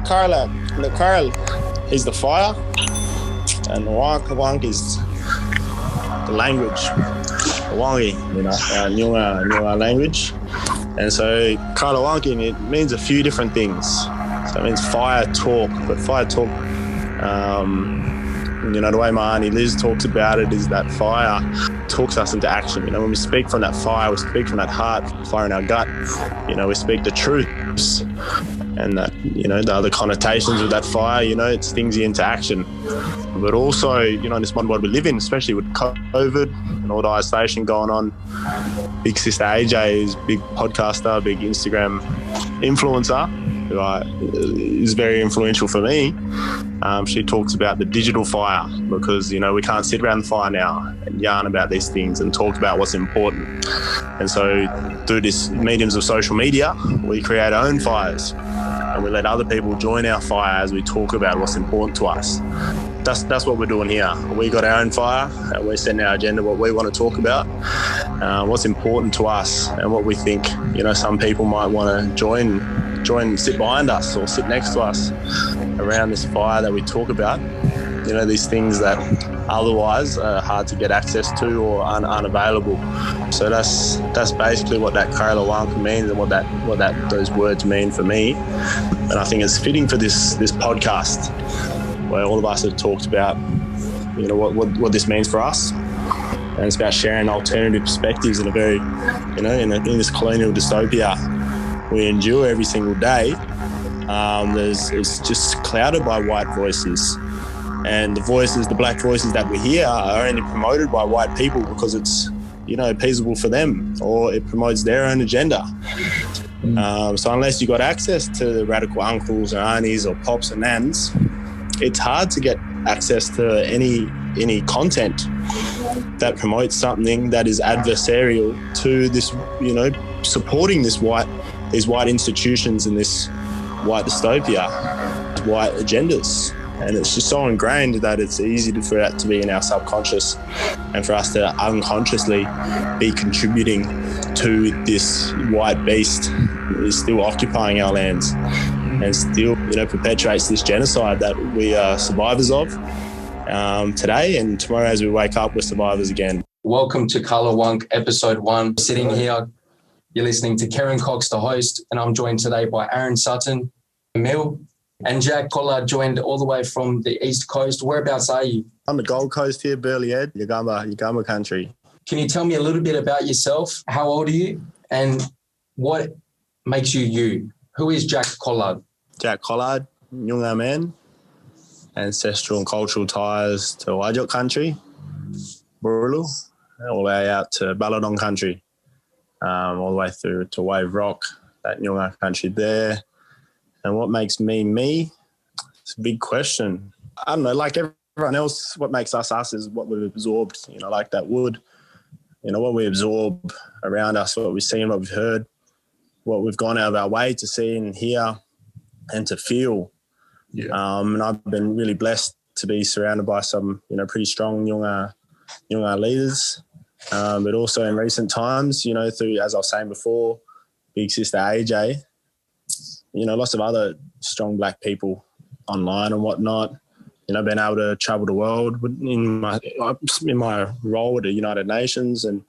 Karl is the fire, and Karlawangk is the language, Wangi, our Nyunga language. And so Karlawangk, it means a few different things. So it means fire talk, but fire talk, the way my auntie Liz talks about it is that fire talks us into action. When we speak from that fire, we speak from that heart, fire in our gut. We speak the truths, and that, the other connotations of that fire, it's things you into action. But also, in this modern world we live in, especially with COVID and all the isolation going on, big sister AJ is a big podcaster, big Instagram influencer, who is very influential for me. She talks about the digital fire because, we can't sit around the fire now and yarn about these things and talk about what's important. And so through this mediums of social media, we create our own fires and we let other people join our fire as we talk about what's important to us. That's what we're doing here. We got our own fire and we're setting our agenda, what we want to talk about, what's important to us and what we think, some people might want to join, sit behind us or sit next to us around this fire that we talk about. These things that otherwise are hard to get access to or unavailable. So that's basically what that Karlawangk means and what those words mean for me. And I think it's fitting for this podcast, where all of us have talked about, what this means for us. And it's about sharing alternative perspectives in a very, in this colonial dystopia we endure every single day. It's just clouded by white voices. And the black voices that we hear are only promoted by white people because it's, appeasable for them, or it promotes their own agenda. So unless you got access to the radical uncles or aunties or pops and nans, it's hard to get access to any content that promotes something that is adversarial to this, supporting these white institutions and this white dystopia, white agendas. And it's just so ingrained that it's easy for that to be in our subconscious and for us to unconsciously be contributing to this white beast that is still occupying our lands and still, perpetuates this genocide that we are survivors of today, and tomorrow as we wake up, we're survivors again. Welcome to Karlawangk episode 1. Sitting here, you're listening to Kearyn Cox, the host, and I'm joined today by Aaron Sutton, Emile, and Jack Collard, joined all the way from the East Coast. Whereabouts are you? On the Gold Coast here, Burleigh Ed, Yagamba country. Can you tell me a little bit about yourself? How old are you? And what makes you you? Who is Jack Collard? Jack Collard, Nyunga man, ancestral and cultural ties to Wajok country, Burulu, all the way out to Baladong country, all the way through to Wave Rock, that Nyunga country there. And what makes me me? It's a big question. I don't know, like everyone else, what makes us us is what we've absorbed, like that wood, what we absorb around us, what we've seen, what we've heard, what we've gone out of our way to see and hear and to feel. Yeah. And I've been really blessed to be surrounded by some, pretty strong Nyunga leaders. But also in recent times, through, as I was saying before, big sister AJ, lots of other strong black people online and whatnot, being able to travel the world in my role with the United Nations and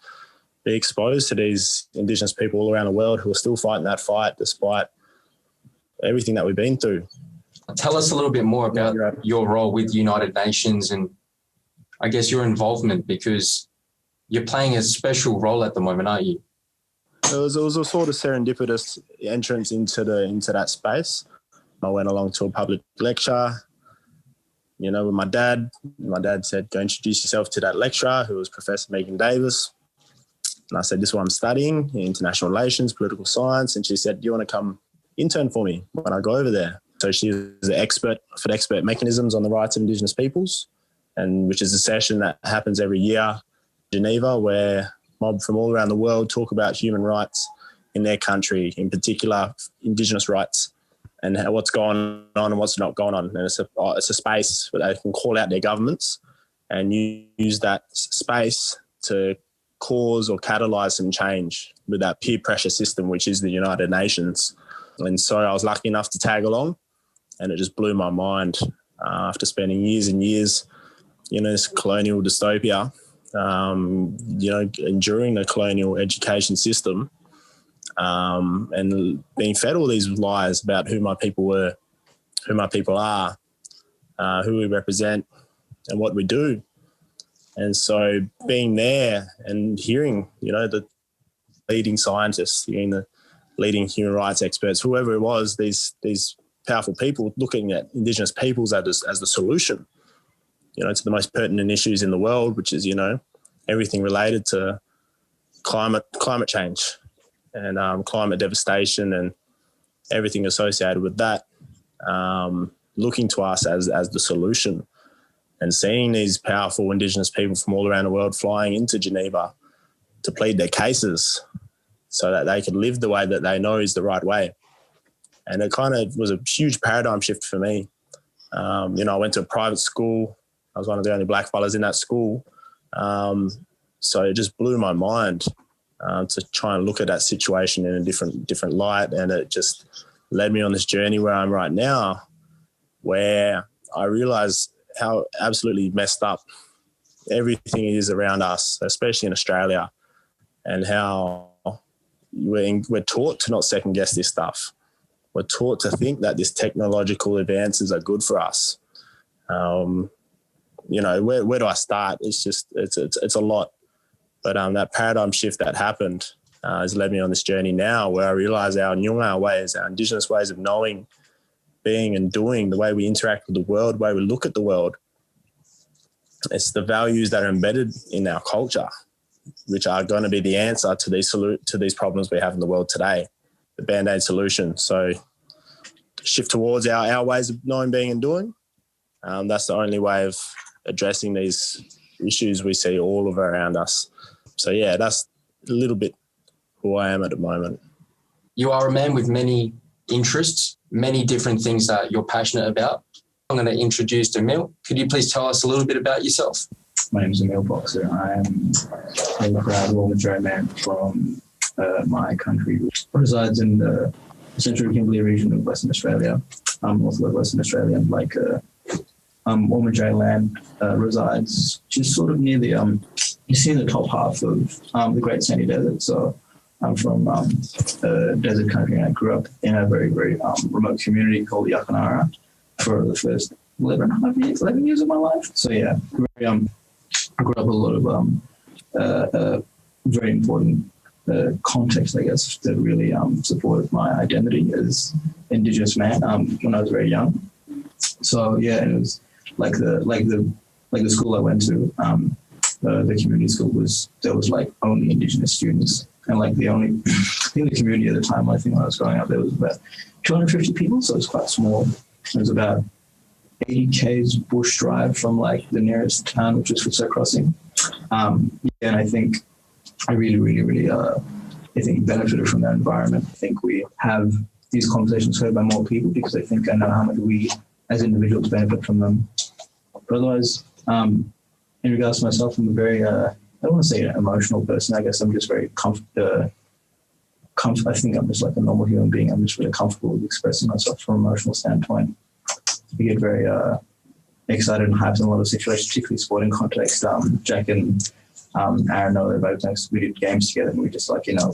be exposed to these Indigenous people all around the world who are still fighting that fight despite everything that we've been through. Tell us a little bit more about your role with United Nations and I guess your involvement, because you're playing a special role at the moment, aren't you? It was a sort of serendipitous entrance into that space. I went along to a public lecture, with my dad. My dad said, go introduce yourself to that lecturer, who was Professor Megan Davis. And I said, this is what I'm studying, international relations, political science. And she said, do you want to come intern for me when I go over there? So she is the expert for the expert mechanisms on the rights of Indigenous peoples, and which is a session that happens every year in Geneva, where mob from all around the world talk about human rights in their country, in particular Indigenous rights, and what's going on and what's not going on. And it's a space where they can call out their governments and use that space to cause or catalyse some change with that peer pressure system, which is the United Nations. And so I was lucky enough to tag along And it just blew my mind after spending years and years in this colonial dystopia, enduring the colonial education system, and being fed all these lies about who my people were, who my people are, who we represent, and what we do. And so being there and hearing, the leading scientists, hearing the leading human rights experts, whoever it was, these powerful people looking at Indigenous peoples as the solution, to the most pertinent issues in the world, which is, everything related to climate change and climate devastation and everything associated with that, looking to us as the solution, and seeing these powerful Indigenous people from all around the world flying into Geneva to plead their cases so that they could live the way that they know is the right way. And it kind of was a huge paradigm shift for me. I went to a private school. I was one of the only black fellas in that school. So it just blew my mind to try and look at that situation in a different light. And it just led me on this journey where I'm right now, where I realized how absolutely messed up everything is around us, especially in Australia, and how we're taught to not second guess this stuff. We're taught to think that these technological advances are good for us. Where do I start? It's a lot. But that paradigm shift that happened has led me on this journey now, where I realize our Nyunga ways, our Indigenous ways of knowing, being and doing, the way we interact with the world, the way we look at the world, it's the values that are embedded in our culture, which are going to be the answer to these problems we have in the world today, the Band-Aid solution. So shift towards our ways of knowing, being and doing. That's the only way of addressing these issues we see all of around us. So yeah, that's a little bit who I am at the moment. You are a man with many interests, many different things that you're passionate about. I'm going to introduce Emile. Could you please tell us a little bit about yourself? My name is Emile Boxer. I am a proud Wurundjeri man from my country, which resides in the Central Kimberley region of Western Australia, northwest Western Australia. Wurundjeri land resides just sort of near the, you see the top half of the Great Sandy Desert. So I'm from desert country, and I grew up in a very, very remote community called Yakanara for the first 11 years of my life. So yeah, I grew up with a lot of very important context, I guess, that really supported my identity as Indigenous man when I was very young. So yeah, it was like the school I went to, the community school there was like only Indigenous students, and like I think the community at the time, I think when I was growing up, there was about 250 people, so it was quite small. It was about 80 k's bush drive from like the nearest town, which was Footscray Crossing. And I think I really I think benefited from that environment. I think we have these conversations heard by more people because I think I know how much we as individuals benefit from them. But otherwise, in regards to myself, I'm a very, I don't want to say an emotional person. I guess I'm just very I think I'm just like a normal human being. I'm just really comfortable with expressing myself from an emotional standpoint. I get very excited and hyped in a lot of situations, particularly sporting context. Jack and Aaron know they're both nice. We did games together, and we just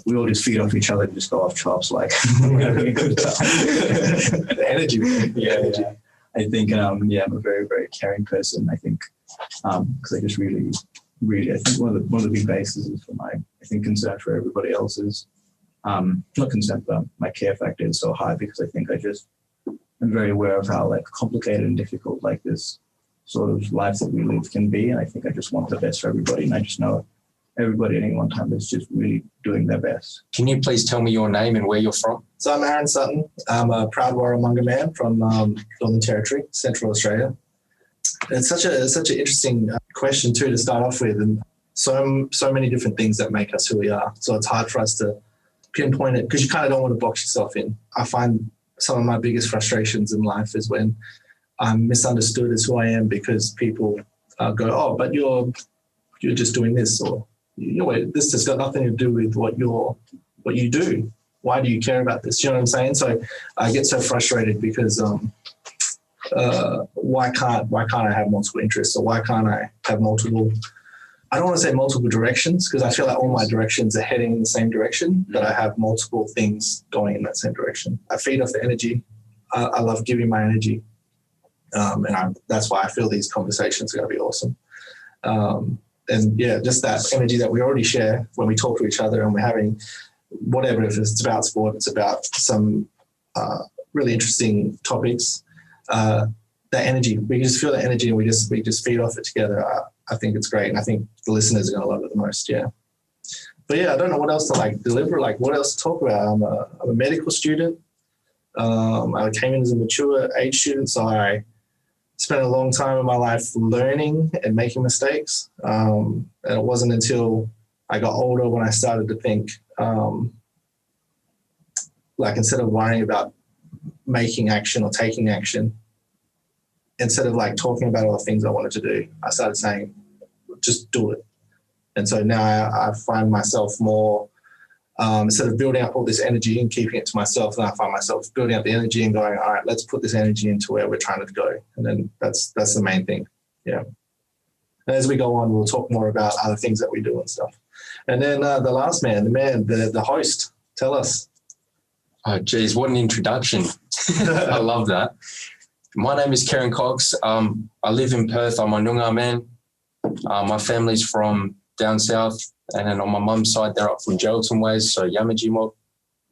we all just feed off each other and just go off chops, like we're having a good time. The energy. Yeah. I think, I'm a very, very caring person. I think, because I just really, I think one of the big bases for my, concern for everybody else is, not concern, but my care factor is so high because I think I'm very aware of how complicated and difficult this sort of life that we live can be. And I think I just want the best for everybody. And I just know everybody at any one time is just really doing their best. Can you please tell me your name and where you're from? So I'm Aaron Sutton. I'm a proud Warramunga man from Northern Territory, Central Australia. It's such an interesting question too to start off with, and so many different things that make us who we are. So it's hard for us to pinpoint it because you kind of don't want to box yourself in. I find some of my biggest frustrations in life is when I'm misunderstood as who I am because people go, "Oh, but you're just doing this," or "This has got nothing to do with what you do. Why do you care about this?" You know what I'm saying? So I get so frustrated because why can't I have multiple interests, or why can't I have multiple, I don't want to say multiple directions, because I feel like all my directions are heading in the same direction, but I have multiple things going in that same direction. I feed off the energy. I love giving my energy. That's why I feel these conversations are going to be awesome. And yeah, just that energy that we already share when we talk to each other, and we're having whatever, if it's about sport, it's about some really interesting topics. That energy, we can just feel that energy, and we just feed off it together. I think it's great, and I think the listeners are going to love it the most. Yeah. But yeah, I don't know what else to deliver, what else to talk about. I'm a medical student. I came in as a mature age student, so I spent a long time in my life learning and making mistakes. And it wasn't until I got older when I started to think, instead of worrying about making action or taking action, instead of talking about all the things I wanted to do, I started saying, just do it. And so now I find myself more, instead of building up all this energy and keeping it to myself, then I find myself building up the energy and going, all right, let's put this energy into where we're trying to go. And then that's the main thing. Yeah. And as we go on, we'll talk more about other things that we do and stuff. And then the last man, the host, tell us. Oh, geez, what an introduction. I love that. My name is Kearyn Cox. I live in Perth. I'm a Noongar man. My family's from down south, and then on my mum's side, they're up from Geraldton ways, so Yamajimo.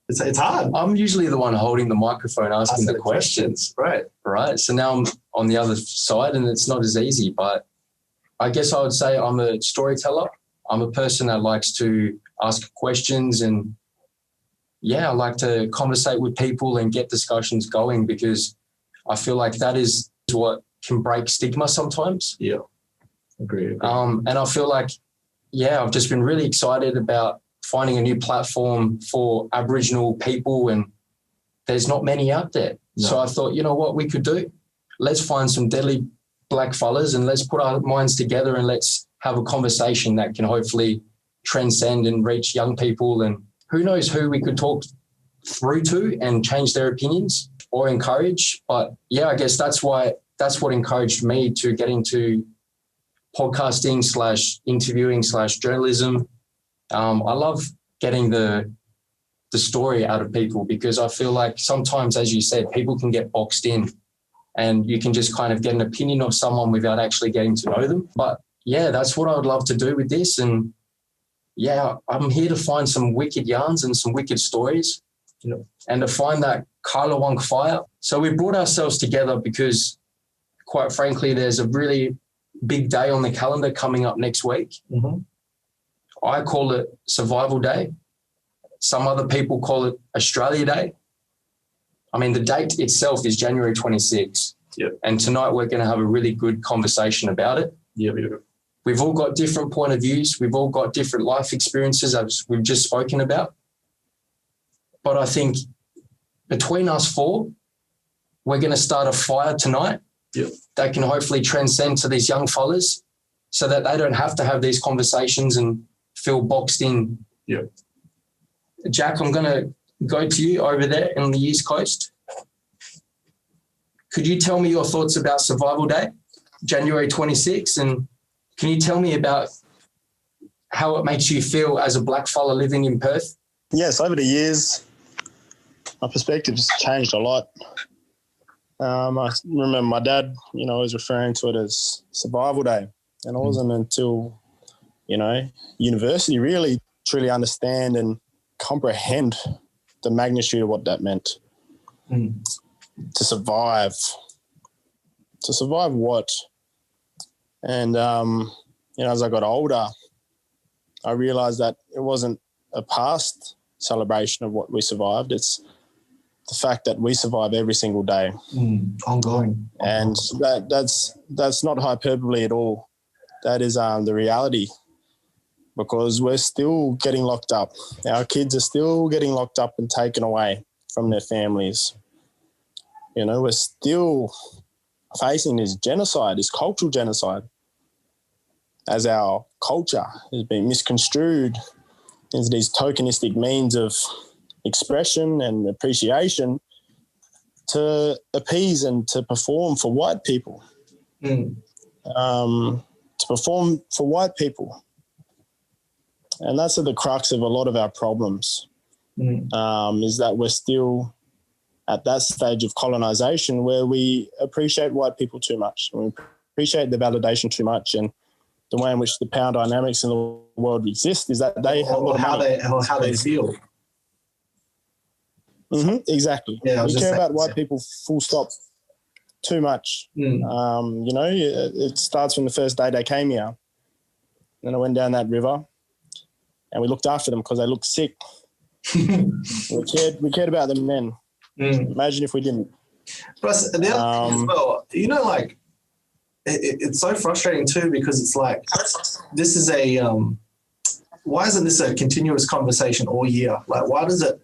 It's hard. I'm usually the one holding the microphone, asking the questions. Right. So now I'm on the other side, and it's not as easy, but I guess I would say I'm a storyteller. I'm a person that likes to ask questions, and I like to conversate with people and get discussions going, because I feel like that is what can break stigma sometimes. Yeah, agree. And I feel like, I've just been really excited about finding a new platform for Aboriginal people, and there's not many out there. No. So I thought, you know what we could do? Let's find some deadly black fellas and let's put our minds together and let's have a conversation that can hopefully transcend and reach young people, and who knows who we could talk through to and change their opinions or encourage. But I guess that's what encouraged me to get into podcasting / interviewing / journalism. I love getting the story out of people, because I feel like sometimes, as you said, people can get boxed in and you can just kind of get an opinion of someone without actually getting to know them. But that's what I would love to do with this. And I'm here to find some wicked yarns and some wicked stories, and to find that Karlawangk fire. So we brought ourselves together because, quite frankly, there's a really big day on the calendar coming up next week. Mm-hmm. I call it Survival Day. Some other people call it Australia Day. I mean, the date itself is January 26th. Yep. And tonight we're going to have a really good conversation about it. Yep. We've all got different point of views. We've all got different life experiences, as we've just spoken about. But I think between us four, we're going to start a fire tonight that can hopefully transcend to these young fellas, so that they don't have to have these conversations and feel boxed in. Yeah. Jack, I'm going to go to you over there in the East Coast. Could you tell me your thoughts about Survival Day, January 26th, and can you tell me about how it makes you feel as a black fella living in Perth? Yes, over the years, my perspective's changed a lot. I remember my dad, was referring to it as Survival Day. And it wasn't until, university really truly understand and comprehend the magnitude of what that meant. To survive. To survive what? And, as I got older, I realised that it wasn't a past celebration of what we survived. It's the fact that we survive every single day. Ongoing. And that's not hyperbole at all. That is the reality, because we're still getting locked up. Our kids are still getting locked up and taken away from their families. We're still facing this genocide, this cultural genocide, as our culture has been misconstrued into these tokenistic means of expression and appreciation to appease and to perform for white people. To perform for white people. And that's at the crux of a lot of our problems, is that we're still at that stage of colonization where we appreciate white people too much. We appreciate the validation too much, and the way in which the power dynamics in the world exist is that they have a lot of money. How they feel. Exactly. Yeah, we care about white people full stop too much. You know, it starts from the first day they came here. Then I went down that river and we looked after them because they looked sick. we cared about them then. Imagine if we didn't. Plus, the other thing as well, you know, like, it's so frustrating too, because it's like, this is why isn't this a continuous conversation all year? Like, why does it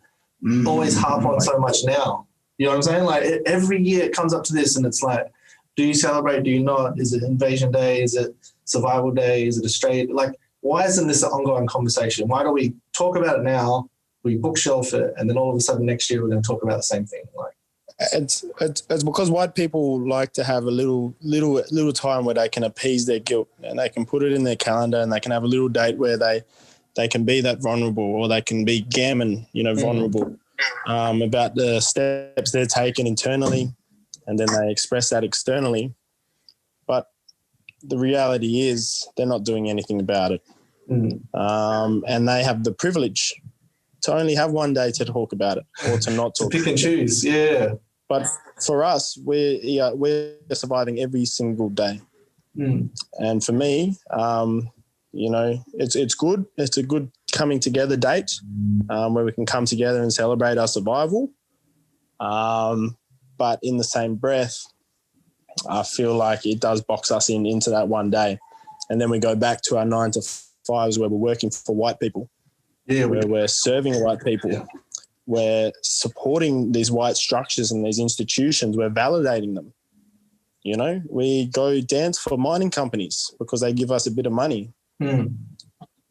always harp on so much now? You know what I'm saying? Like, every year it comes up to this and it's like, do you celebrate? Do you not? Is it Invasion Day? Is it Survival Day? Is it Australia? Like, why isn't this an ongoing conversation? Why do we talk about it now, we bookshelf it, and then all of a sudden next year we're going to talk about the same thing? Like, it's because white people like to have a little time where they can appease their guilt, and they can put it in their calendar, and they can have a little date where they can be that vulnerable, or they can be gammon, you know, vulnerable about the steps they're taking internally, and then they express that externally. But the reality is they're not doing anything about it. And they have the privilege to only have one day to talk about it, or to not talk. To pick and choose, yeah. But for us, we're surviving every single day. And for me, you know, it's good. It's a good coming together date where we can come together and celebrate our survival. But in the same breath, I feel like it does box us into that one day. And then we go back to our 9 to 5s where we're working for white people. Yeah, where we're serving white people. Yeah. We're supporting these white structures and these institutions. We're validating them. You know, we go dance for mining companies because they give us a bit of money.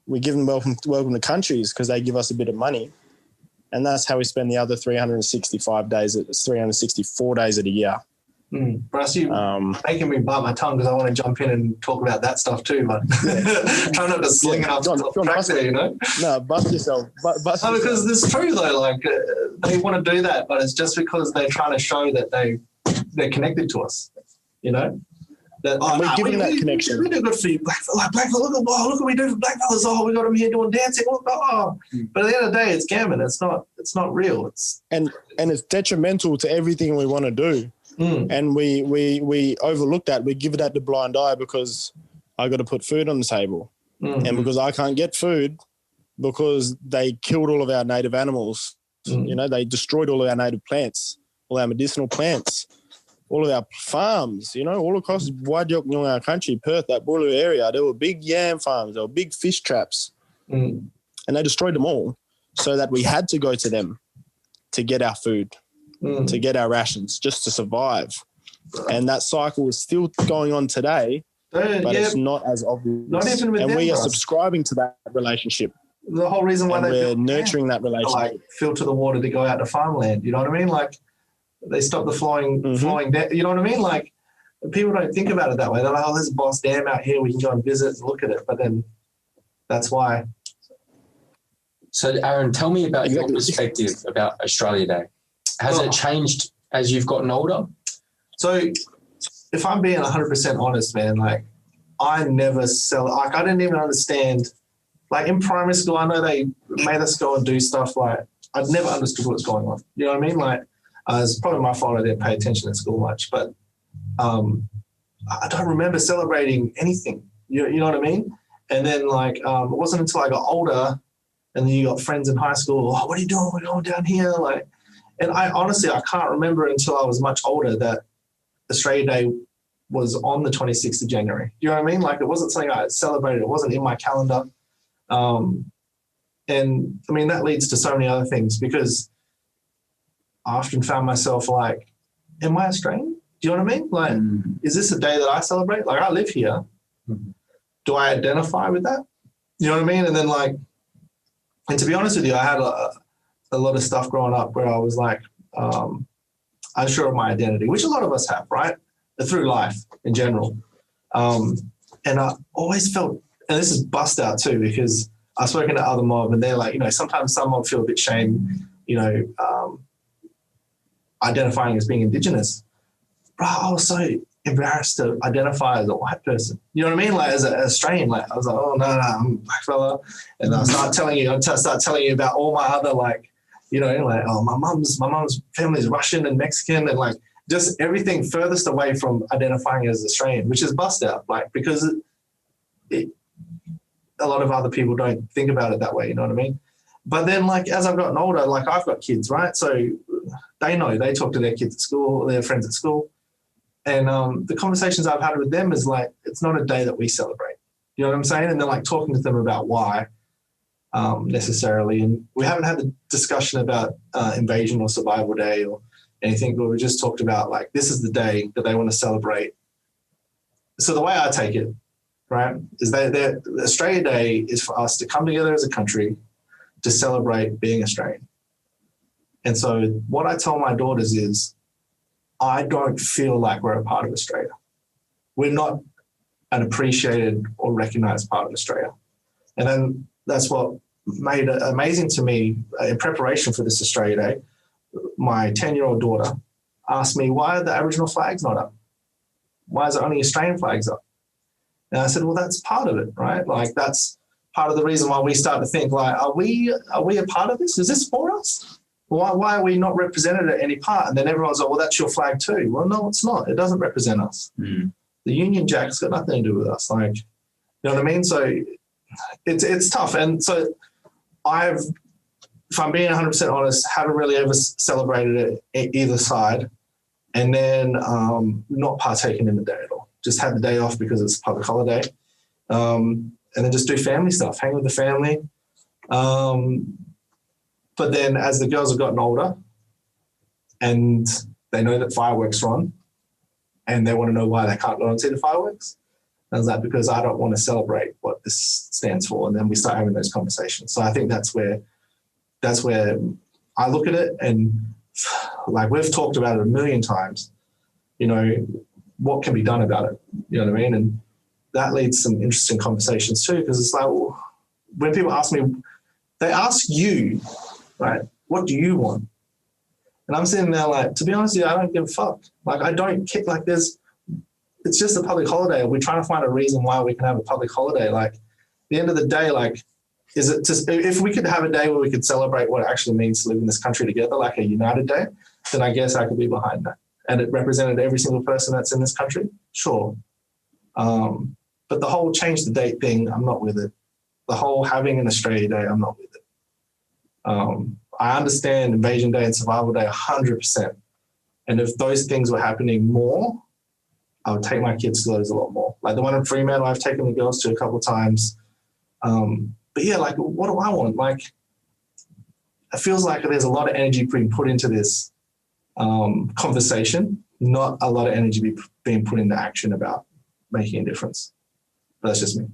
We give them welcome to countries because they give us a bit of money. And that's how we spend the other 364 days of the year. But I see you making me bite my tongue because I want to jump in and talk about that stuff too, but try not to sling it up track there, you know? No, bust yourself. No, because it's true though, like they want to do that, but it's just because they're trying to show that they're connected to us, you know? That, we're giving that connection. We do good for you, black fella. Look what we do for black fellas. Oh, we got them here doing dancing. Oh. But at the end of the day, it's gammon. It's not real. And it's detrimental to everything we want to do. And we overlook that. We give that the blind eye because I got to put food on the table, and because I can't get food because they killed all of our native animals. You know, they destroyed all of our native plants, all our medicinal plants, all of our farms. You know, all across wide our country, Perth, that Boorloo area, there were big yam farms, there were big fish traps, and they destroyed them all, so that we had to go to them to get our food. To get our rations, just to survive. And that cycle is still going on today, but it's not as obvious. Not even with and them, we are subscribing to that relationship. The whole reason why we're nurturing that relationship. Like filter the water to go out to farmland, you know what I mean? Like they stop the flowing down, you know what I mean? Like people don't think about it that way. They're like, oh, there's a Boss Dam out here, we can go and visit and look at it. But then that's why. So Aaron, tell me about your perspective about Australia Day. Has it changed as you've gotten older? So if I'm being 100% honest, man, like I never like I didn't even understand, like in primary school, I know they made us go and do stuff like I'd never understood what's going on. You know what I mean? Like it's probably my fault I didn't pay attention in school much, but I don't remember celebrating anything. You know what I mean? And then like it wasn't until I got older and then you got friends in high school, oh, what are you doing? We're going down here. Like, and I honestly, I can't remember until I was much older that Australia Day was on the 26th of January. You know what I mean? Like it wasn't something I celebrated. It wasn't in my calendar. And I mean, that leads to so many other things because I often found myself like, am I Australian? Do you know what I mean? Like, is this a day that I celebrate? Like I live here. Do I identify with that? You know what I mean? And then like, and to be honest with you, I had a lot of stuff growing up where I was like, unsure of my identity, which a lot of us have, right? Through life in general. And I always felt, and this is bust out too, because I've spoken to other mob and they're like, sometimes some mob feel a bit shame, identifying as being Indigenous. Bro, I was so embarrassed to identify as a white person. You know what I mean? Like as an Australian, like I was like, oh no, I'm a black fella. And I start telling you about all my other oh, my mum's family is Russian and Mexican and like just everything furthest away from identifying as Australian, which is bust out, like because a lot of other people don't think about it that way, you know what I mean? But then like as I've gotten older, like I've got kids, right? So they know, they talk to their kids at school, their friends at school. And the conversations I've had with them is like, it's not a day that we celebrate. You know what I'm saying? And they're like talking to them about why necessarily. And we haven't had the discussion about Invasion or Survival Day or anything, but we just talked about like, this is the day that they want to celebrate. So the way I take it, right, is that Australia Day is for us to come together as a country to celebrate being Australian. And so what I tell my daughters is, I don't feel like we're a part of Australia. We're not an appreciated or recognized part of Australia. And then that's what made it amazing to me in preparation for this Australia Day. My 10-year-old daughter asked me, why are the Aboriginal flags not up? Why is it only Australian flags up? And I said, well, that's part of it, right? Like that's part of the reason why we start to think like, are we a part of this? Is this for us? Why are we not represented at any part? And then everyone's like, well, that's your flag too. Well, no, it's not. It doesn't represent us. Mm. The Union Jack's got nothing to do with us. Like, you know what I mean? So it's tough. And so if I'm being 100% honest, haven't really ever celebrated it either side. And then not partaking in the day at all. Just had the day off because it's a public holiday. And then just do family stuff, hang with the family. But then as the girls have gotten older and they know that fireworks are on and they want to know why they can't go and see the fireworks, I was like, because I don't want to celebrate what this stands for. And then we start having those conversations. So I think that's where I look at it, and like we've talked about it a million times, what can be done about it? You know what I mean? And that leads to some interesting conversations too, because it's like, well, when people ask me, they ask you, right, what do you want? And I'm sitting there like, to be honest with you, I don't give a fuck. Like, I don't kick, like it's just a public holiday. We're trying to find a reason why we can have a public holiday. Like, at the end of the day, like, is it just, if we could have a day where we could celebrate what it actually means to live in this country together, like a united day, then I guess I could be behind that. And it represented every single person that's in this country, sure. But the whole change the date thing, I'm not with it. The whole having an Australia Day, I'm not with it. I understand Invasion Day and Survival Day 100%. And if those things were happening more, I would take my kids to those a lot more. Like the one in Fremantle, I've taken the girls to a couple of times. But yeah, like, what do I want? Like, it feels like there's a lot of energy being put into this conversation, not a lot of energy being put into action about making a difference. But that's just me.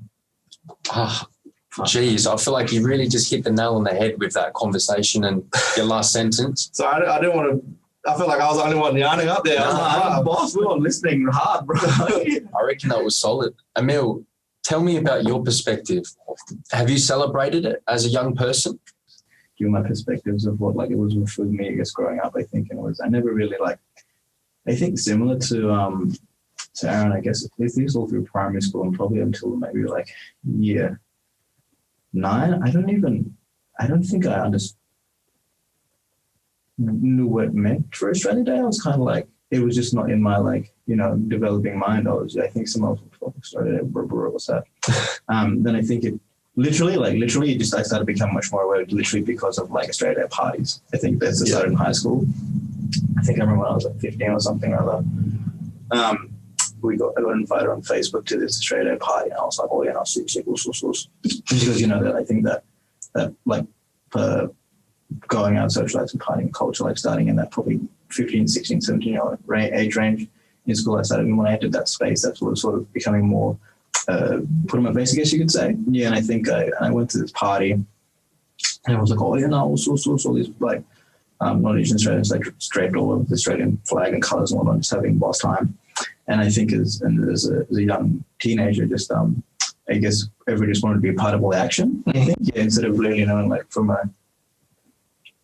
Geez, I feel like you really just hit the nail on the head with that conversation and your last sentence. So I didn't want to, I felt like I was the only one yarning up there. No, I was like, boss, we were listening hard, bro. I reckon that was solid. Emile, tell me about your perspective. Have you celebrated it as a young person? Give my perspectives of what like it was for me, I guess, growing up, I think, and I never really like, I think similar to Aaron, I guess, at least all through primary school and probably until maybe like year 9, I don't think I knew what it meant for Australia Day. I was kind of like, it was just not in my like, developing mind. I think someone else started it, what's that? Then I think it literally just I started becoming much more aware literally because of like Australia Day parties. I think that's started in high school. I think I remember when I was like 15 or something or other. I got invited on Facebook to this Australia Day party, and I was like, oh yeah, I'll see because that I think that like going out, socializing, partying culture, like starting in that probably 15, 16, 17-year-old age range in school, I started, when I entered that space, that's what was sort of becoming more put on my face, I guess you could say. Yeah, and I think I went to this party, and I was like, oh yeah, no, all these like non-Indigenous Australians like draped all over the Australian flag and colours and whatnot, just having a boss time. And I think as a young teenager, just I guess everybody just wanted to be a part of all the action. I think, yeah, instead of really knowing like from a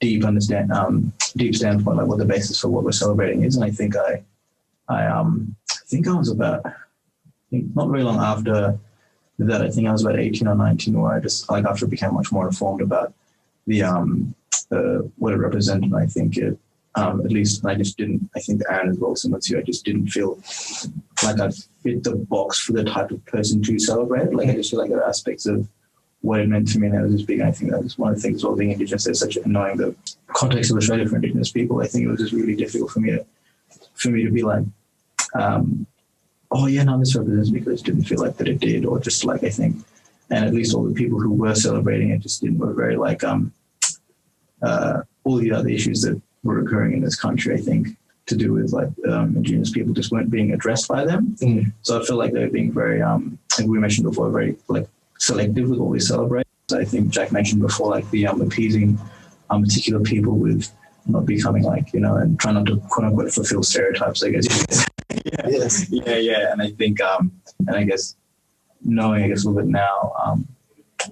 deep standpoint, like what the basis for what we're celebrating is. And I think I was about, not very long after that, I think I was about 18 or 19, where I just like after I became much more informed about the what it represented. And I think it, at least I just didn't, I think Aaron as well, similar to you, I just didn't feel like I fit the box for the type of person to celebrate. Like I just feel like there are aspects of what it meant to me, and that was just big. And I think that was one of the things as well, being Indigenous, there's such a, knowing the context of Australia for Indigenous people, I think it was just really difficult for me to be like, oh yeah, no, this represents me, because it didn't feel like that it did, or just like, I think, and at least all the people who were celebrating it just didn't, were very like, all the other issues that were occurring in this country, I think, to do with like Indigenous people just weren't being addressed by them. So I feel like they were being very, like we mentioned before, very like selective with what we celebrate. So I think Jack mentioned before, like the appeasing particular people with not becoming like, and trying not to quote unquote fulfill stereotypes, I guess. Yeah. And I think, and I guess knowing, I guess a little bit now,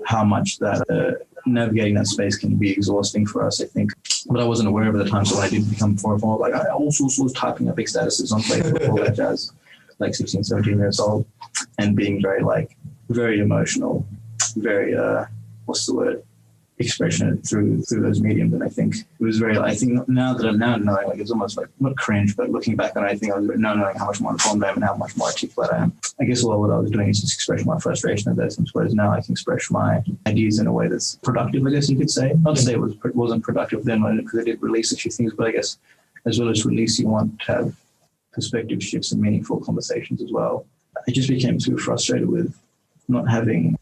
how much that navigating that space can be exhausting for us, I think. But I wasn't aware of it at the time, so when I did become more and more, like I also was typing up big statuses on Facebook, all that jazz, like 16, 17 years old, and being very like, very emotional, very, what's the word? Expression through those mediums. And I think it was very, I think now that I'm now knowing, like it's almost like not cringe, but looking back on it, I think I was now knowing how much more informed I am and how much more articulate I am. I guess a lot of what I was doing is just expressing my frustration at those times, whereas now I can express my ideas in a way that's productive, I guess you could say. Not to say it wasn't productive then, because I did release a few things, but I guess as well as release, you want to have perspective shifts and meaningful conversations as well. I just became too frustrated with not having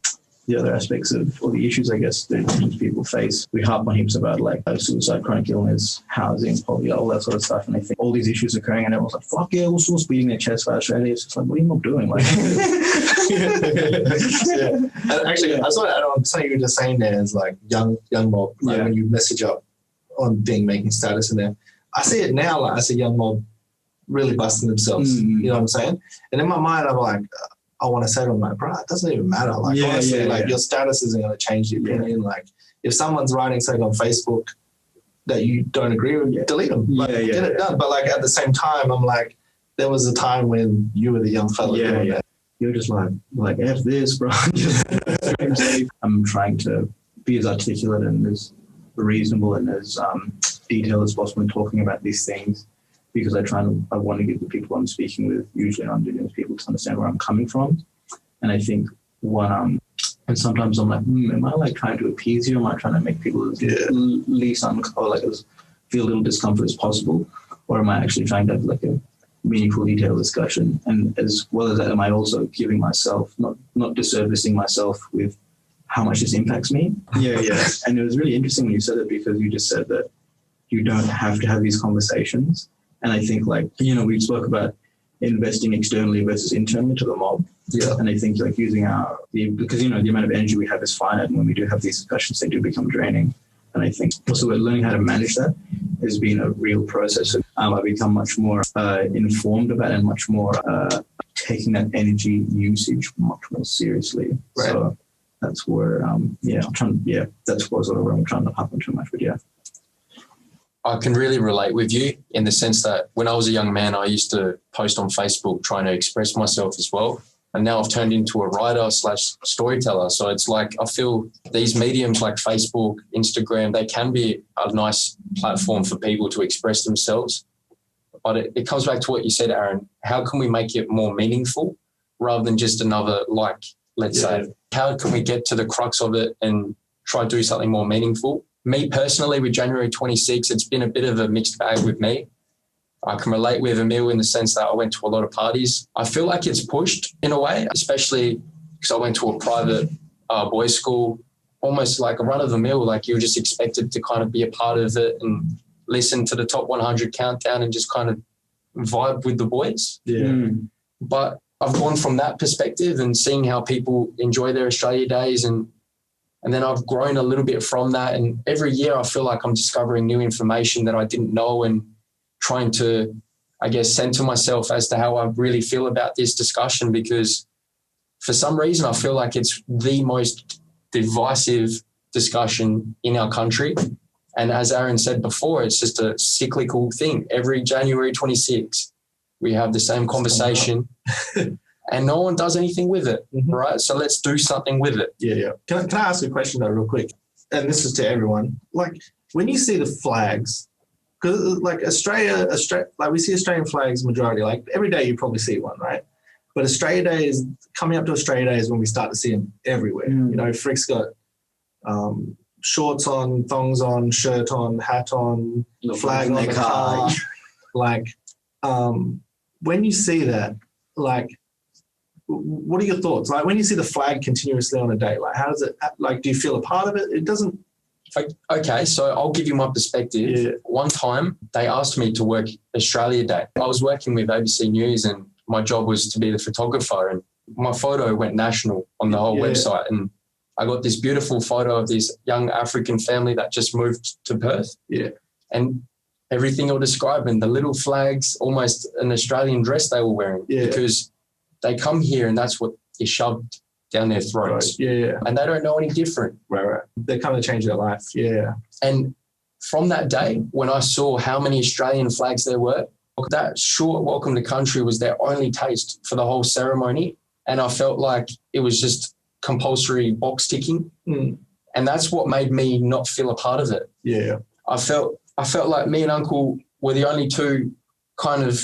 the other aspects of, or the issues, I guess, that Indigenous people face. We harp on heaps about like suicide, chronic illness, housing, poverty, all that sort of stuff. And I think all these issues occurring, and everyone's like, fuck yeah, all sorts beating their chest for Australia. It's just like, what are you not doing? Like, And actually, I just want to add on something you were just saying there is like young mob, like when you message up on thing, making status in there. I see it now, like I see young mob really busting themselves. You know what I'm saying? And in my mind, I'm like, I want to say to them, like, bro, it doesn't even matter. Like, honestly, your status isn't going to change the opinion. Like, if someone's writing something on Facebook that you don't agree with, delete them. Like, get it done. But, like, at the same time, I'm like, there was a time when you were the young fella doing that. You're just like, F this, bro. I'm trying to be as articulate and as reasonable and as detailed as possible in talking about these things, because I want to give the people I'm speaking with, usually non-Indigenous people, to understand where I'm coming from. And I think and sometimes I'm like, am I like trying to appease you? Am I trying to make people as least or like as feel a little discomfort as possible? Or am I actually trying to have like a meaningful, detailed discussion? And as well as that, am I also giving myself, not disservicing myself with how much this impacts me? And it was really interesting when you said it, because you just said that you don't have to have these conversations. And I think, like, we spoke about investing externally versus internally to the mob. And I think, like, using because, the amount of energy we have is finite. And when we do have these discussions, they do become draining. And I think also learning how to manage that has been a real process. I've become much more informed about it, and much more taking that energy usage much more seriously. Right. So that's where, that's sort of where I'm trying to hop on too much. But I can really relate with you in the sense that when I was a young man, I used to post on Facebook trying to express myself as well. And now I've turned into a writer/storyteller. So it's like, I feel these mediums like Facebook, Instagram, they can be a nice platform for people to express themselves. But it comes back to what you said, Aaron. How can we make it more meaningful rather than just another like, let's say? How can we get to the crux of it and try to do something more meaningful? Me personally, with January 26, it's been a bit of a mixed bag with me. I can relate with Emile in the sense that I went to a lot of parties. I feel like it's pushed in a way, especially because I went to a private boys' school, almost like a run-of-the-mill, like you were just expected to kind of be a part of it and listen to the top 100 countdown and just kind of vibe with the boys. But I've gone from that perspective and seeing how people enjoy their Australia days and And then I've grown a little bit from that. And every year I feel like I'm discovering new information that I didn't know and trying to, I guess, center myself as to how I really feel about this discussion, because for some reason I feel like it's the most divisive discussion in our country. And as Aaron said before, it's just a cyclical thing. Every January 26th, we have the same conversation and no one does anything with it, right? So let's do something with it. Yeah. Can I ask a question though, real quick? And this is to everyone. Like, when you see the flags, because like Australia, like we see Australian flags majority, like every day you probably see one, right? But Australia Day is coming up to Australia Day is when we start to see them everywhere. You know, Frick's got shorts on, thongs on, shirt on, hat on, flag on the car. Like, when you see that, like, what are your thoughts? Like, when you see the flag continuously on a day, like, how does it, like, do you feel a part of it? It doesn't. Okay, so I'll give you my perspective. Yeah. One time they asked me to work Australia Day. I was working with ABC News and my job was to be the photographer, and my photo went national on the whole website. And I got this beautiful photo of this young African family that just moved to Perth. Yeah. And everything you're describing, the little flags, almost an Australian dress they were wearing, because they come here and that's what is shoved down their throats. Right. Yeah. And they don't know any different. Right. They kind of change their life. Yeah. And from that day, when I saw how many Australian flags there were, that short welcome to country was their only taste for the whole ceremony. And I felt like it was just compulsory box ticking. And that's what made me not feel a part of it. Yeah. I felt like me and Uncle were the only two kind of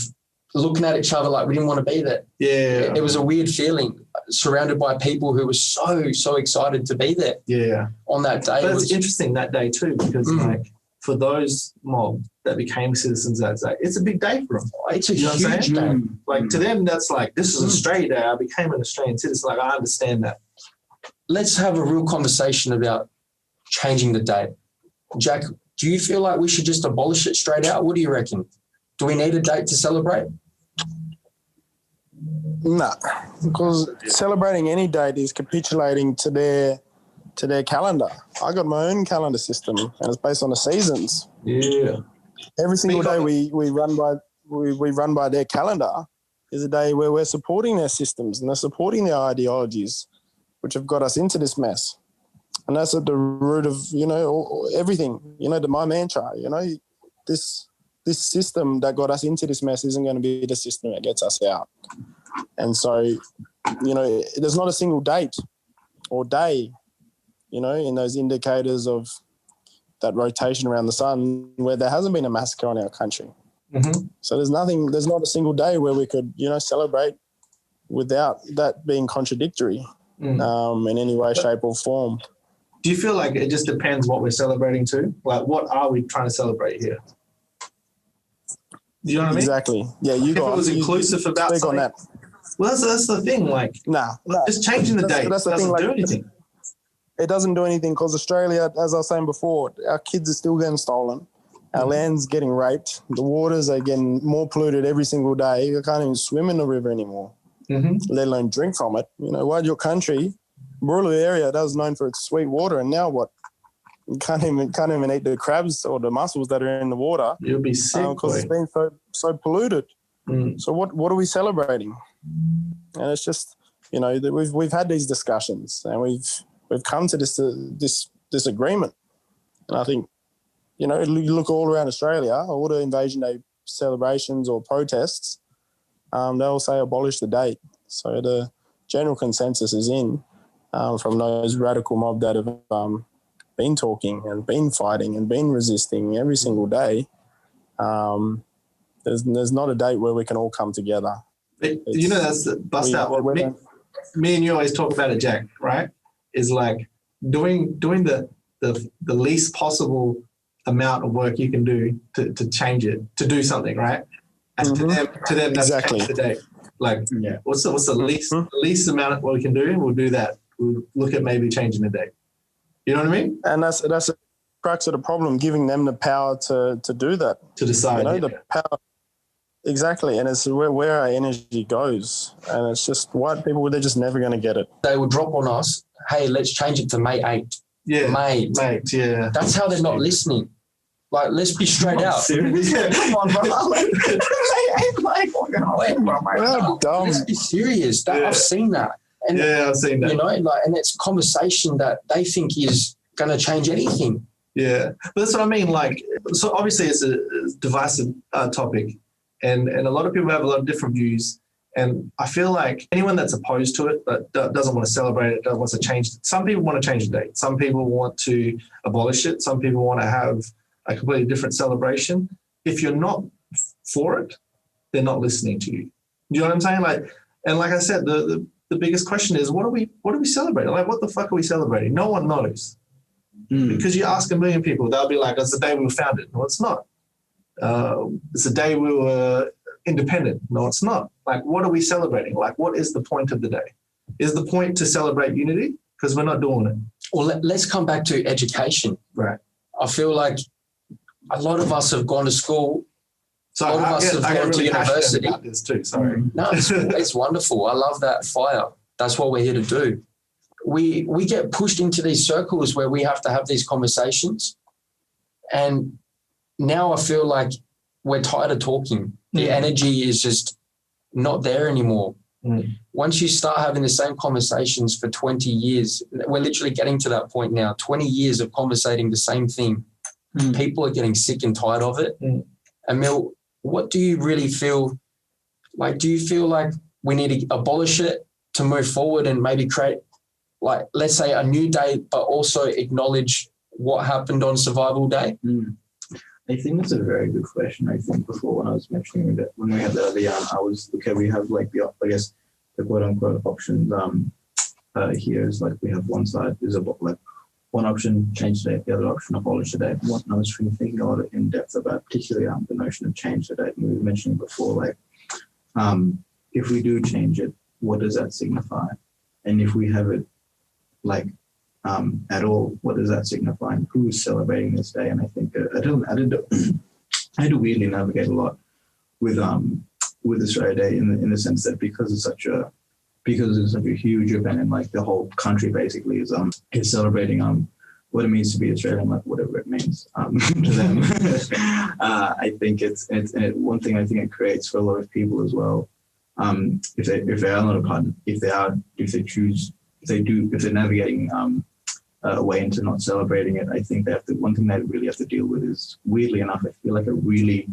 looking at each other like we didn't want to be there. Yeah. It was a weird feeling, surrounded by people who were so excited to be there. Yeah. On that day. But it's interesting that day too, because like for those mob that became citizens that day, it's a big day for them. It's a huge day. Like to them, that's like, this is Australia Day. I became an Australian citizen. Like, I understand that. Let's have a real conversation about changing the date. Jack, do you feel like we should just abolish it straight out? What do you reckon? Do we need a date to celebrate? No, because celebrating any date is capitulating to their calendar. I got my own calendar system, and it's based on the seasons. Yeah. Every single day we run by their calendar is a day where we're supporting their systems and they're supporting their ideologies, which have got us into this mess. And that's at the root of, everything, my mantra, this system that got us into this mess isn't going to be the system that gets us out. And so, there's not a single date or day, in those indicators of that rotation around the sun where there hasn't been a massacre on our country. So there's not a single day where we could, celebrate without that being contradictory in any way, shape or form. Do you feel like it just depends what we're celebrating to? Like, what are we trying to celebrate here? Do you know what I mean? Exactly. Yeah, if it was inclusive about something. On that. Well, that's the thing. Like, just changing the date doesn't do anything. It doesn't do anything because Australia, as I was saying before, our kids are still getting stolen. Our land's getting raped. The waters are getting more polluted every single day. You can't even swim in the river anymore, let alone drink from it. Why your country, rural area, that was known for its sweet water, and now what? You can't even eat the crabs or the mussels that are in the water. You'll be sick because it's been so polluted. So what are we celebrating? And it's just we've had these discussions and we've come to this agreement. And I think you look all around Australia, all the Invasion Day celebrations or protests, they'll say abolish the date. So the general consensus is in from those radical mob that have been talking and been fighting and been resisting every single day. There's not a date where we can all come together. That's the bust out. Me and you always talk about it, Jack, right? Is like doing the least possible amount of work you can do to change it, to do something, right? And to them that's exactly the date. Like, what's the least amount of what we can do? We'll do that. We'll look at maybe changing the date. You know what I mean? And that's the crux of the problem, giving them the power to do that. To decide. The power. Exactly. And it's where our energy goes. And it's just white people, they're just never going to get it. They will drop on us, hey, let's change it to May 8th. Yeah, mate. Yeah, that's how they're not listening. Like, let's be straight out. Yeah. Come on, bro. Let's be serious. I've seen that. And, I've seen that. You know, like, and it's conversation that they think is going to change anything. Yeah, but that's what I mean. Like, so obviously it's a divisive topic, and a lot of people have a lot of different views. And I feel like anyone that's opposed to it, that doesn't want to celebrate it, doesn't want to change it. Some people want to change the date. Some people want to abolish it. Some people want to have a completely different celebration. If you're not for it, they're not listening to you. You know what I'm saying? Like, and like I said, the biggest question is, what are we celebrating? Like, what the fuck are we celebrating? No one knows. Because you ask a million people, they'll be like, it's the day we were founded. No, it's not. It's the day we were independent. No, it's not. Like, what are we celebrating? Like, what is the point of the day? Is the point to celebrate unity? Because we're not doing it. Well, let's come back to education. Right. I feel like a lot of us have gone to school. So a lot of us have gone to university. About this too. Sorry. No, it's wonderful. I love that fire. That's what we're here to do. We get pushed into these circles where we have to have these conversations. And now I feel like we're tired of talking. The energy is just not there anymore. Once you start having the same conversations for 20 years, we're literally getting to that point now, 20 years of conversating the same thing. People are getting sick and tired of it. Emile, what do you really feel like? Do you feel like we need to abolish it to move forward and maybe create, like, let's say a new day, but also acknowledge what happened on Survival Day? I think that's a very good question. I think before, when I was mentioning that, when we had the other yarn, I was, okay, we have like the, I guess, the quote unquote options here is like, we have one side is about like one option, change the date, the other option, abolish the date. What I was thinking a lot in depth about, particularly the notion of change the date. And we were mentioning before, like, if we do change it, what does that signify? And if we have it like at all, what does that signify? And who's celebrating this day? And I think I had to weirdly navigate a lot with Australia Day in the sense that because it's such a huge event and like the whole country basically is celebrating what it means to be Australian, like whatever it means to them. I think it's one thing I think it creates for a lot of people as well. If they're not a part, if they're navigating a way into not celebrating it, I think one thing they really have to deal with is, weirdly enough, I feel like a really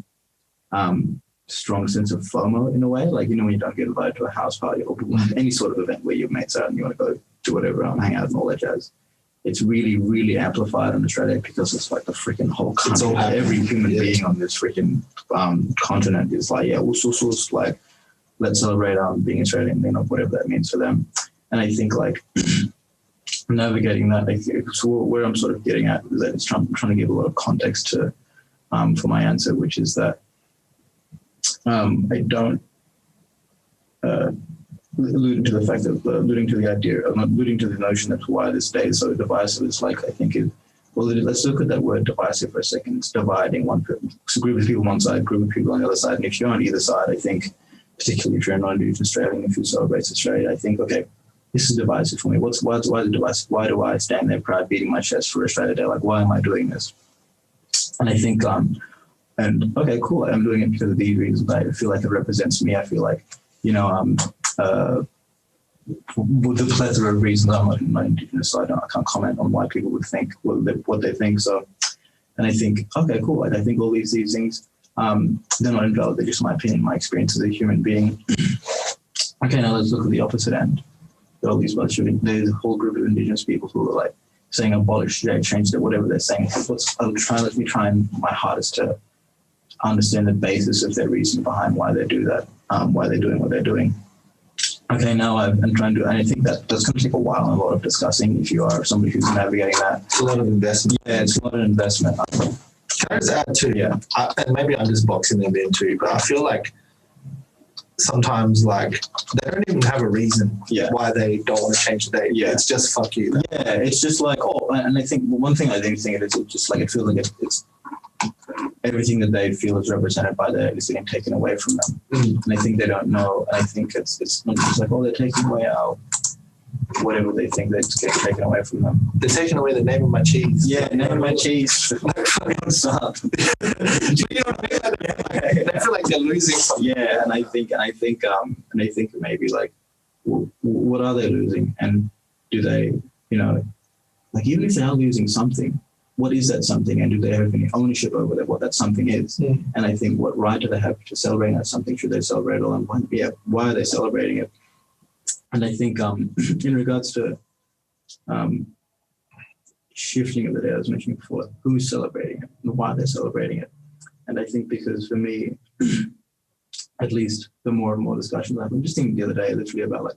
strong sense of FOMO in a way. Like, you know, when you don't get invited to a house party or any sort of event where your mates are and you want to go do whatever, hang out and all that jazz. It's really, really amplified in Australia because it's like the freaking whole country. Every human being on this freaking continent is like, yeah, like, let's celebrate being Australian, you know, whatever that means for them. And I think like navigating that, I think, so where I'm sort of getting at is that I'm trying to give a lot of context to for my answer, which is that I don't alluding to the fact of alluding to the idea, I'm not alluding to the notion of why this day is so divisive. It's like, I think let's look at that word divisive for a second. It's dividing one group of people on one side, group of people on the other side. And if you're on either side, I think, particularly if you're a non-Indigenous Australian, if you celebrate Australia, I think, okay, this is divisive for me. Why is it divisive? Why do I stand there proud beating my chest for Australia Day? Like, why am I doing this? And I think, and okay, cool, I'm doing it because of these reasons. I feel like it represents me. I feel like, you know, with the plethora of reasons, I'm not Indigenous, so I can't comment on why people would think what they think. So, and I think, okay, cool. Like, I think all these things, they're not invalid. They're just my opinion, my experience as a human being. Okay, now let's look at the opposite end. There's a whole group of Indigenous people who are like saying abolish today, change it, whatever they're saying. Let me try my hardest to understand the basis of their reason behind why they do that, why they're doing what they're doing. Okay, now I'm trying to, and I think that's going to take a while and a lot of discussing if you are somebody who's navigating that. It's a lot of investment. Yeah, it's a lot of investment. Can I just add too? Yeah, and maybe I'm just boxing them in too, but I feel like sometimes like they don't even have a reason why they don't want to change the date. Yeah, it's just fuck you. Yeah, it's just like, oh, and I think one thing I think it is just like, it feels like it's everything that they feel is represented by that is getting taken away from them. And I think they don't know. And I think it's not just like, oh, they're taking away whatever they think that's getting taken away from them. They're taking away the name of my cheese. Yeah, name of my cheese. What's up? You know what I mean? I feel like they're losing something. Yeah, and I think maybe like, what are they losing? And do they, like even if they are losing something, what is that something? And do they have any ownership over that, what that something is? Mm. And I think what right do they have to celebrate that something? Should they celebrate it? And why are they celebrating it? And I think in regards to shifting of the day, I was mentioning before, who's celebrating it and why they're celebrating it. And I think because for me, at least the more and more discussions I have, I'm just thinking the other day literally about like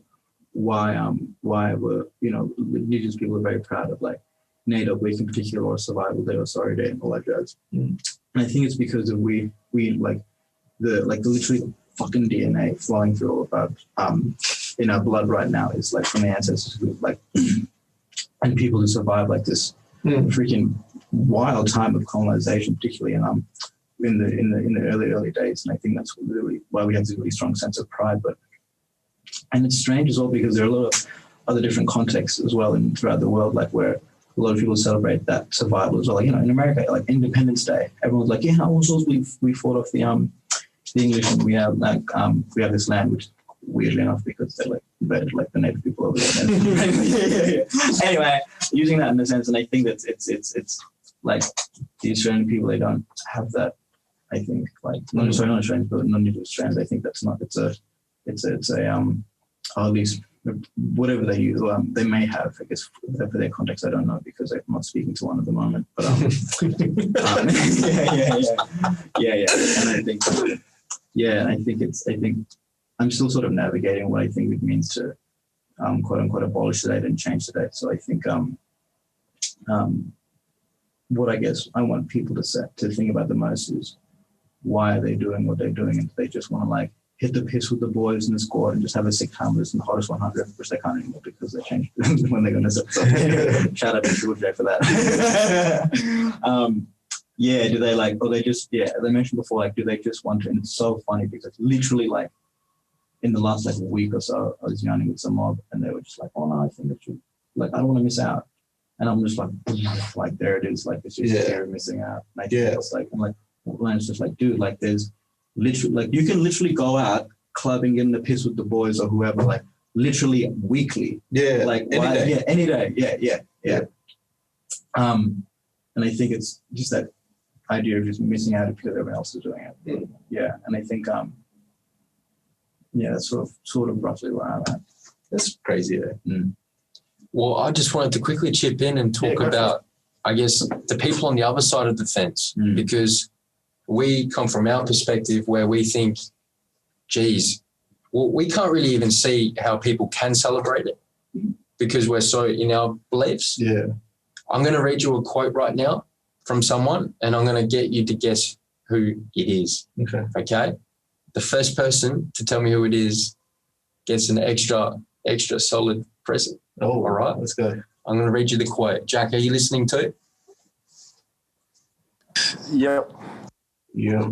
why were, Indigenous people are very proud of like NAIDOC week in particular, or Survival Day or Sorry Day and all that jazz. Mm. And I think it's because of we like the literally fucking DNA flowing through all of our in our blood right now is like from the ancestors who like and people who survived like this freaking wild time of colonization, particularly in the early days. And I think that's really why we have this really strong sense of pride. And it's strange as well because there are a lot of other different contexts as well and throughout the world, like where a lot of people celebrate that survival as well. Like, in America, like Independence Day, everyone's like, yeah, also we fought off the English and we have this land, which weirdly enough because they like invaded like the native people over there. Anyway, using that in a sense, and I think that it's like the Australian people, they don't have that. I think like not Australians, but non-native Australians. I think that's not. It's a or at least whatever they use, they may have, I guess, for their context, I don't know because I'm not speaking to one at the moment. But yeah. And I think I'm still sort of navigating what I think it means to quote unquote abolish the date and change the date. So I think what I guess I want people to think about the most is why are they doing what they're doing, and they just want to like hit the piss with the boys in the squad and just have a sick time list in the hottest 100, which they can't anymore because they changed when they're going to set. So shout out to Triple J for that. Do they like, or they just, as I mentioned before, like, do they just want to, and it's so funny because literally like in the last like week or so, I was yarning with some mob and they were just like, oh no, I think it should, like, I don't want to miss out. And I'm just like, there it is. Like, it's just scary missing out. And I think it's like, I'm like, well, it's just like, dude, like there's, literally, like you can literally go out clubbing, in the piss with the boys or whoever, like literally weekly. Yeah, like any day. Yeah, any day. Yeah. And I think it's just that idea of just missing out because everyone else is doing it. Yeah, and I think that's sort of roughly where I'm at. That's crazy. Well, I just wanted to quickly chip in and talk about, I guess, the people on the other side of the fence because we come from our perspective where we think, geez, well, we can't really even see how people can celebrate it because we're so in our beliefs. Yeah. I'm going to read you a quote right now from someone and I'm going to get you to guess who it is. Okay? The first person to tell me who it is gets an extra solid present. Oh, all right. Let's go. I'm going to read you the quote. Jack, are you listening too? Yep. Yeah.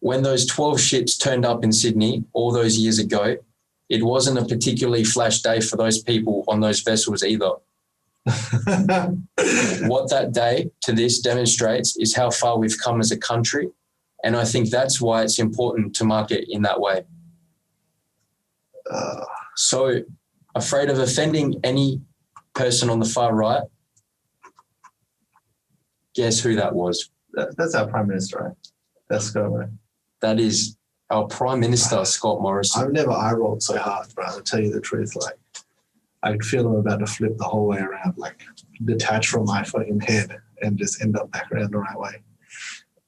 When those 12 ships turned up in Sydney all those years ago, it wasn't a particularly flash day for those people on those vessels either. What that day to this demonstrates is how far we've come as a country, and I think that's why it's important to mark it in that way. So, afraid of offending any person on the far right, guess who that was? That's our Prime Minister, right? That's good. That is our Prime Minister, Scott Morrison. I've never eye-rolled so hard, bro. I'll tell you the truth. Like, I could feel I'm about to flip the whole way around, like detach from my fucking head and just end up back around the right way.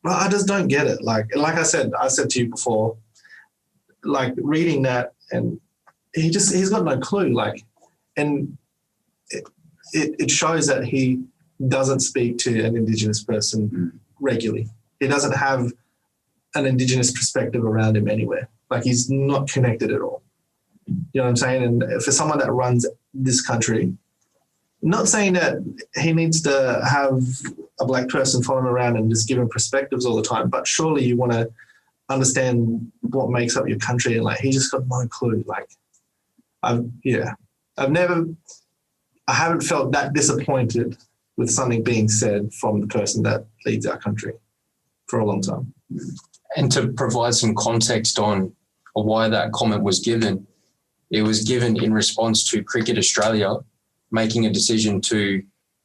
Bro, I just don't get it. Like I said to you before, like reading that, and he's got no clue. Like, and it shows that he doesn't speak to an Indigenous person regularly. He doesn't have an Indigenous perspective around him anywhere. Like, he's not connected at all. You know what I'm saying? And for someone that runs this country, not saying that he needs to have a black person follow him around and just give him perspectives all the time, but surely you want to understand what makes up your country. And like, he just got no clue. Like, I I haven't felt that disappointed with something being said from the person that leads our country for a long time. And to provide some context on why that comment was given, it was given in response to Cricket Australia making a decision to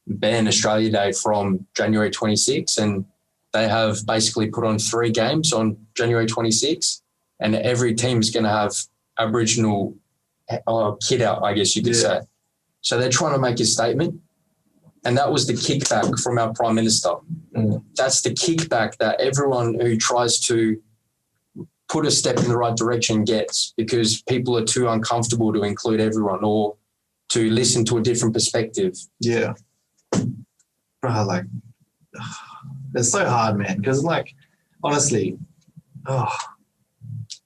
ban Australia Day from January 26, and they have basically put on 3 games on January 26, and every team's going to have Aboriginal kit out, I guess you could say. So they're trying to make a statement, and that was the kickback from our Prime Minister. That's the kickback that everyone who tries to put a step in the right direction gets, because people are too uncomfortable to include everyone or to listen to a different perspective. Yeah. Bro, like, it's so hard, man, because, like, honestly,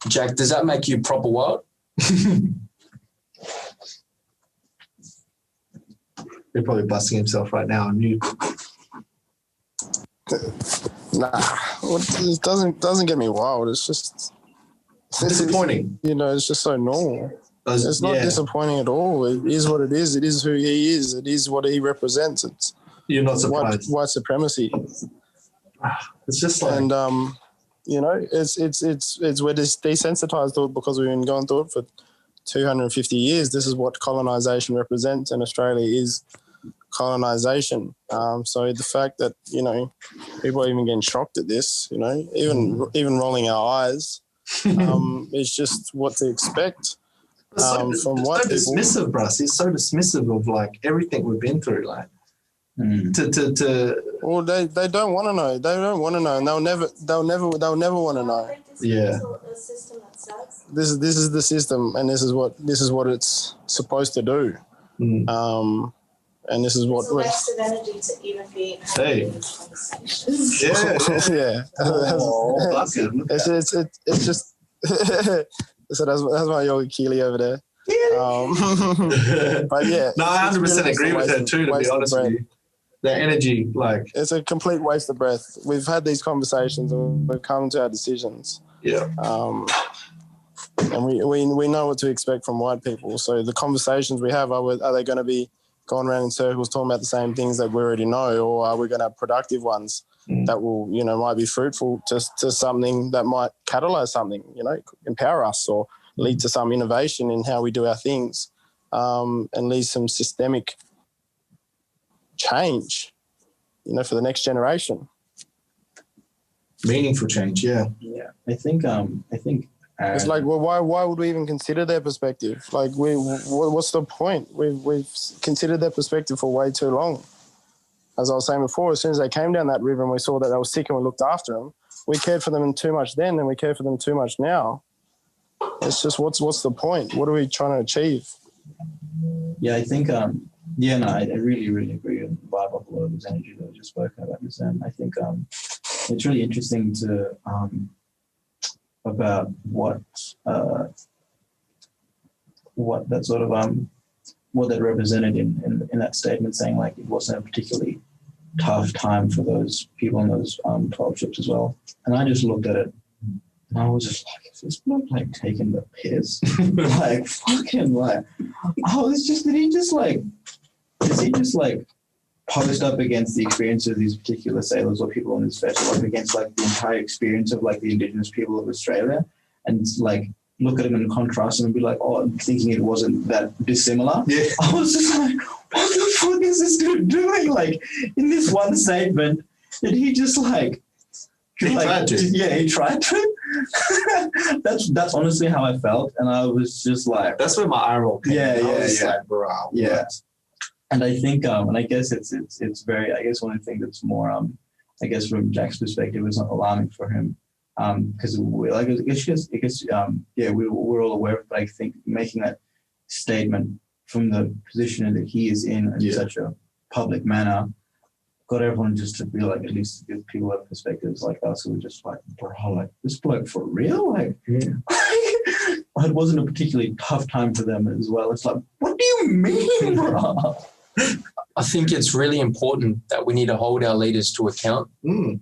Jack, does that make you proper wild? He's probably busting himself right now on mute. Nah, it doesn't get me wild. It's just Disappointing. It's just so normal. It's not disappointing at all. It is what it is. It is who he is. It is what he represents. It's You're not surprised. white supremacy. It's just like, and it's we're desensitized to it because we've been going through it for 250 years. This is what colonization represents, and Australia is colonization. So the fact that people are even getting shocked at this, even rolling our eyes, is just what to expect. From white people. Dismissive, Bruce. He's so dismissive of like everything we've been through. Like, well, they don't want to know. They don't want to know, and they'll never want to know. Yeah. This is the system, and this is what it's supposed to do. And this is what. It's a waste of energy to even be Hey. Yeah. It's just. So that's my yoga Keely over there. But yeah. No, I 100% agree with her too, to be honest with you. The energy, like. It's a complete waste of breath. We've had these conversations and we've come to our decisions. Yeah. And we know what to expect from white people. So the conversations we have, are they going to be going around in circles talking about the same things that we already know, or are we going to have productive ones that will, might be fruitful to something that might catalyze something, empower us or lead to some innovation in how we do our things, and lead some systemic change, for the next generation. Meaningful change, yeah. Yeah, I think it's like, well, why would we even consider their perspective? Like, what's the point? We've considered their perspective for way too long. As I was saying before, as soon as they came down that river and we saw that they were sick and we looked after them, we cared for them too much then and we care for them too much now. It's just, what's the point? What are we trying to achieve? Yeah, I think, I really, really agree and vibe off a lot of this energy that was just spoken about this. And I think it's really interesting to about what that sort of what that represented in that statement, saying like it wasn't a particularly tough time for those people in those 12 ships as well. And I just looked at it and I was just like, is this bloke like taking the piss? Like fucking like, it's just that does he just post up against the experience of these particular sailors or people on this vessel, like against like the entire experience of like the Indigenous people of Australia, and like look at them and contrast them and be like, thinking it wasn't that dissimilar. Yeah. I was just like, what the fuck is this dude doing? Like in this one statement, did he just like he tried to. Yeah, he tried to. That's honestly how I felt, and I was just like, that's where my eye roll came. Like, bro, yeah. And I think, and I guess it's very, I guess one of the things that's more, I guess from Jack's perspective, it's not alarming for him, because we're all aware of it, but I think making that statement from the position that he is in such a public manner, got everyone just to be like, at least give people have perspectives like us who were just like, bro, like this bloke for real? Like, it wasn't a particularly tough time for them as well. It's like, what do you mean, bro? I think it's really important that we need to hold our leaders to account,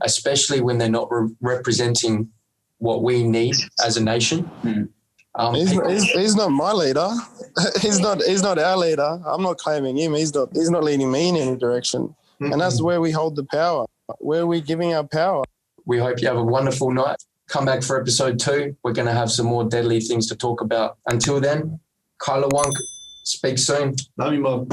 especially when they're not representing what we need as a nation. He's not my leader. He's not our leader. I'm not claiming him. He's not leading me in any direction. Mm-hmm. And that's where we hold the power. Where are we giving our power? We hope you have a wonderful night. Come back for episode 2. We're going to have some more deadly things to talk about. Until then, Karlawangk, speak soon. Love you, Mom.